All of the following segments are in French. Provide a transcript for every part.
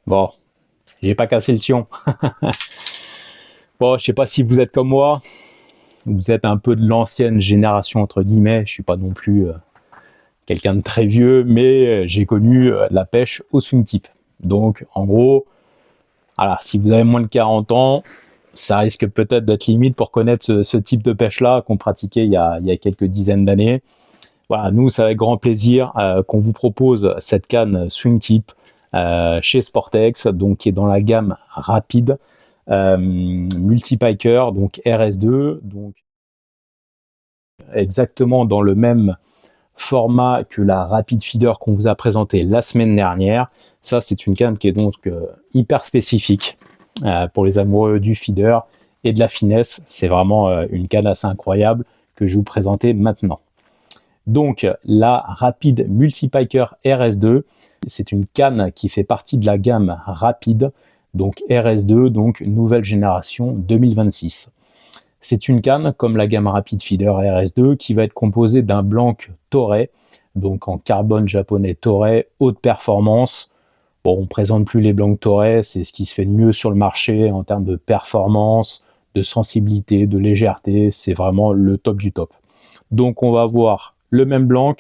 Bon, j'ai pas cassé le sion. Bon, je sais pas si vous êtes comme moi, vous êtes un peu de l'ancienne génération entre guillemets. Je suis pas non plus quelqu'un de très vieux, mais j'ai connu la pêche au swing tip. Donc, en gros, voilà, si vous avez moins de 40 ans, ça risque peut-être d'être limite pour connaître ce type de pêche-là qu'on pratiquait il y a quelques dizaines d'années. Voilà, nous, c'est avec grand plaisir qu'on vous propose cette canne swing tip chez Sportex, donc qui est dans la gamme rapide, multi-piker, donc RS2, donc exactement dans le même format que la Rapid Feeder qu'on vous a présenté la semaine dernière. Ça, c'est une canne qui est donc hyper spécifique pour les amoureux du feeder et de la finesse. C'est vraiment une canne assez incroyable que je vais vous présenter maintenant. Donc, la Rapid Multi-Piker RS2, c'est une canne qui fait partie de la gamme Rapid, donc RS2, donc nouvelle génération 2026. C'est une canne, comme la gamme Rapid Feeder RS2, qui va être composée d'un blanc Toray, donc en carbone japonais Toray, haute performance. Bon, on ne présente plus les blancs Toray, c'est ce qui se fait de mieux sur le marché en termes de performance, de sensibilité, de légèreté, c'est vraiment le top du top. Donc on va avoir le même blanc,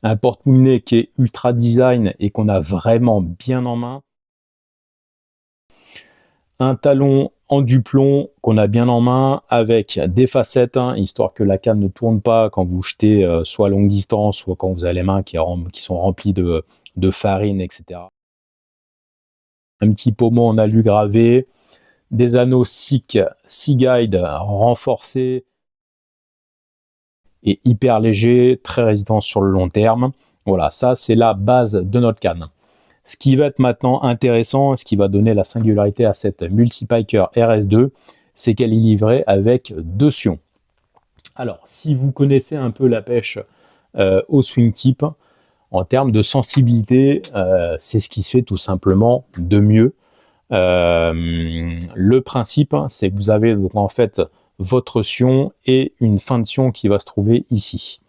un porte-moulinet qui est ultra design et qu'on a vraiment bien en main, un talon en duplon qu'on a bien en main avec des facettes, histoire que la canne ne tourne pas quand vous jetez soit à longue distance, soit quand vous avez les mains qui sont remplies de farine, etc. Un petit pommeau en alu gravé, des anneaux SICK Sea Guide renforcés et hyper légers, très résistants sur le long terme. Voilà, ça c'est la base de notre canne. Ce qui va être maintenant intéressant, ce qui va donner la singularité à cette Multi-Piker RS2, c'est qu'elle est livrée avec 2 sions. Alors, si vous connaissez un peu la pêche au swing tip, en termes de sensibilité, c'est ce qui se fait tout simplement de mieux. Le principe, c'est que vous avez donc en fait votre sion et une fin de sion qui va se trouver ici.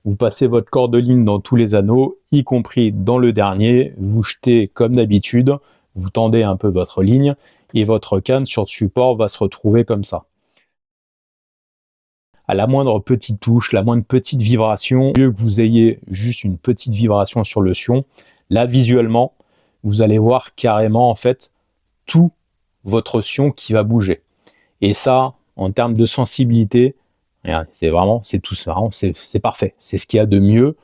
Vous passez votre cordeline dans tous les anneaux, y compris dans le dernier, vous jetez comme d'habitude, vous tendez un peu votre ligne et votre canne sur le support va se retrouver comme ça. À la moindre petite touche, la moindre petite vibration, mieux que vous ayez juste une petite vibration sur le sion, là visuellement, vous allez voir carrément en fait tout votre sion qui va bouger. Et ça, en termes de sensibilité, c'est vraiment, c'est tout, c'est parfait. C'est ce qu'il y a de mieux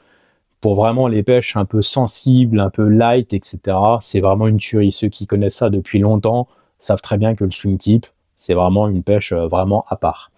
pour vraiment les pêches un peu sensibles, un peu light, etc. C'est vraiment une tuerie. Ceux qui connaissent ça depuis longtemps savent très bien que le swing tip, c'est vraiment une pêche vraiment à part.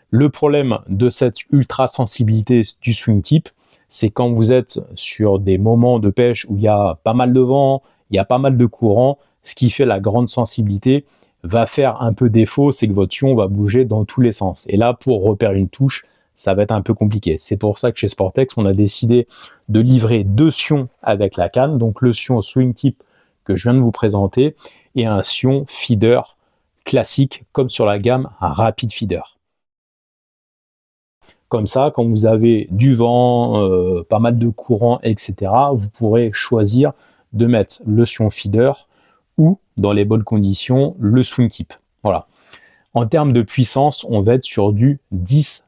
Le problème de cette ultra sensibilité du swing tip, c'est quand vous êtes sur des moments de pêche où il y a pas mal de vent, il y a pas mal de courant, ce qui fait la grande sensibilité va faire un peu défaut, c'est que votre sion va bouger dans tous les sens. Et là, pour repérer une touche, ça va être un peu compliqué. C'est pour ça que chez Sportex, on a décidé de livrer 2 sions avec la canne, donc le sion swing tip que je viens de vous présenter et un sion feeder classique comme sur la gamme Rapid Feeder. Comme ça, quand vous avez du vent, pas mal de courant, etc., vous pourrez choisir de mettre le sion feeder ou, dans les bonnes conditions, le swing tip. Voilà. En termes de puissance, on va être sur du 10-30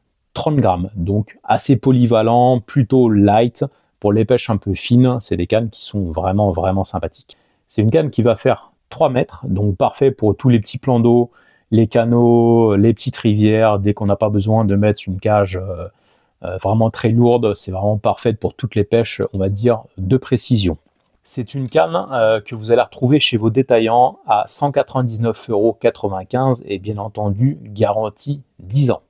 grammes, donc assez polyvalent, plutôt light. Pour les pêches un peu fines, c'est des cannes qui sont vraiment, vraiment sympathiques. C'est une canne qui va faire 3 mètres, donc parfait pour tous les petits plans d'eau, les canaux, les petites rivières, dès qu'on n'a pas besoin de mettre une cage vraiment très lourde, c'est vraiment parfait pour toutes les pêches, on va dire, de précision. C'est une canne que vous allez retrouver chez vos détaillants à 199,95 € et bien entendu garantie 10 ans.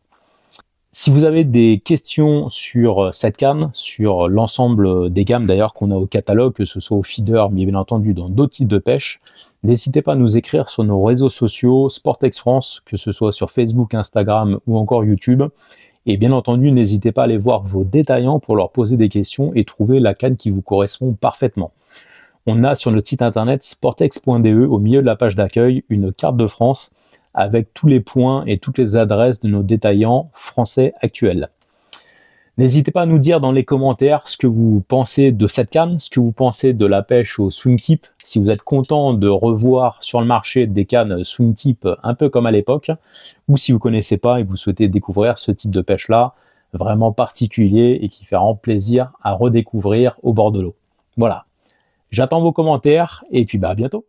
Si vous avez des questions sur cette canne, sur l'ensemble des gammes d'ailleurs qu'on a au catalogue, que ce soit au feeder, mais bien entendu dans d'autres types de pêche, n'hésitez pas à nous écrire sur nos réseaux sociaux Sportex France, que ce soit sur Facebook, Instagram ou encore YouTube. Et bien entendu, n'hésitez pas à aller voir vos détaillants pour leur poser des questions et trouver la canne qui vous correspond parfaitement. On a sur notre site internet sportex.de, au milieu de la page d'accueil, une carte de France avec tous les points et toutes les adresses de nos détaillants français actuels. N'hésitez pas à nous dire dans les commentaires ce que vous pensez de cette canne, ce que vous pensez de la pêche au swing tip, si vous êtes content de revoir sur le marché des cannes swing tip un peu comme à l'époque, ou si vous ne connaissez pas et vous souhaitez découvrir ce type de pêche-là, vraiment particulier et qui fait vraiment plaisir à redécouvrir au bord de l'eau. Voilà, j'attends vos commentaires et puis à bientôt.